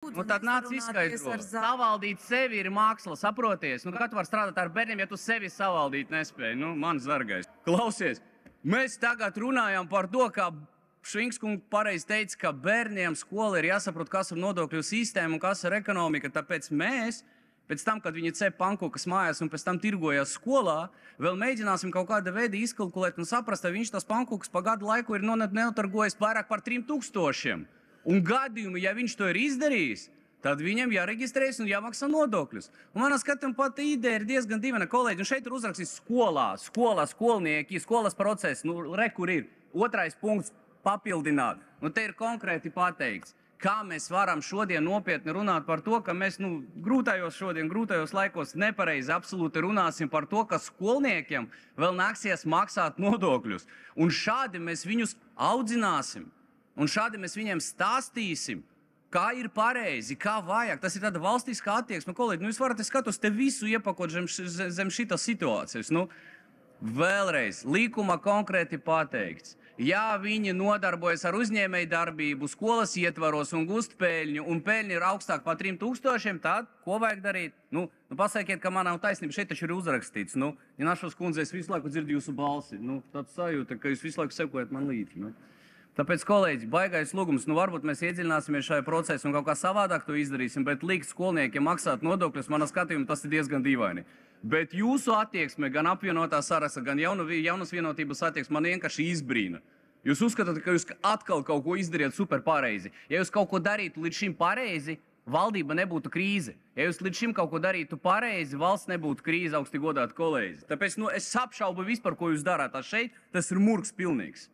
Nu, tad nāc izskaidro. Savaldīt sevi ir māksla, saproties? Nu, kad var strādāt ar bērniem, ja tu sevi savaldīt nespēji? Nu, man zargais. Klausies, mēs tagad runājam par to, ka Švinkskungs pareizi teica, ka bērniem skola ir jāsaprot, kas ir nodokļu sistēma un kas ir ekonomika. Tāpēc mēs, pēc tam, kad viņi cep pankūkas mājās un pēc tam tirgojas skolā, vēl mēģināsim kaut kāda veida izkalkulēt un saprast, vai viņš tas pankūkas pa gadu laiku ir notargojis vairāk par 3000. Un gadījumi, ja viņš to ir izdarījis, tad viņam jāreģistrējas un jāmaksā nodokļus. Un manā skatījumā pat ideja ir diezgan dīvaina, kolēģi. Un šeit ir uzrakstīts skolā, skolnieki, skolas process. Nu, re, kur ir. Otrais punkts - papildināt. Nu, te ir konkrēti pateikts, kā mēs varam šodien nopietni runāt par to, ka mēs grūtajos laikos nepareizi absolūti runāsim par to, ka skolniekiem vēl nāksies maksāt nodokļus. Un šādi mēs viņus audzināsim. Un šādi mēs viņiem stāstīsim, kā ir pareizi, kā vajag. Tas ir tāda valstiskā attieksme. Kolēģi, nu jūs varat skatos te visu iepakot zem šitas situācijas. Nu, vēlreiz, līkuma konkrēti pateikts. Ja viņi nodarbojas ar uzņēmēju darbību, skolas ietvaros un gūst peļņu, un peļņa ir augstāk par 3000, tad ko vajag darīt? Nu, pasakiet, ka man nav taisnība. Šeit taču ir uzrakstīts. Nu, ja Našos kundze, es visu laiku dzirdu jūsu balsi. Nu, tāds sajūta, ka jūs visu laiku sekojat man līdzi. Nu. Tāpēc, kolēģi, baigais lūgums, nu varbūt mēs iedziļināsimies šajā procesā un kaut kā savādāk to izdarīsim, bet likt skolniekiem maksāt nodokļus, manā skatījumā, tas ir diezgan dīvaini. Bet jūsu attieksme, gan apvienotā saraksta, gan jaunas vienotības attieksme man vienkārši izbrīna. Jūs uzskatāt, ka jūs atkal kaut ko izdarījat super pareizi. Ja jūs kaut ko darītu līdz šim pareizi, valdība nebūtu krīze. Ja jūs līdz šim kaut ko darītu pareizi, valsts nebūtu krīze, augsti godāti kolēģi. Tāpēc es apšaubu vispār, ko jūs darāt šeit, tas ir murgs pilnīgs.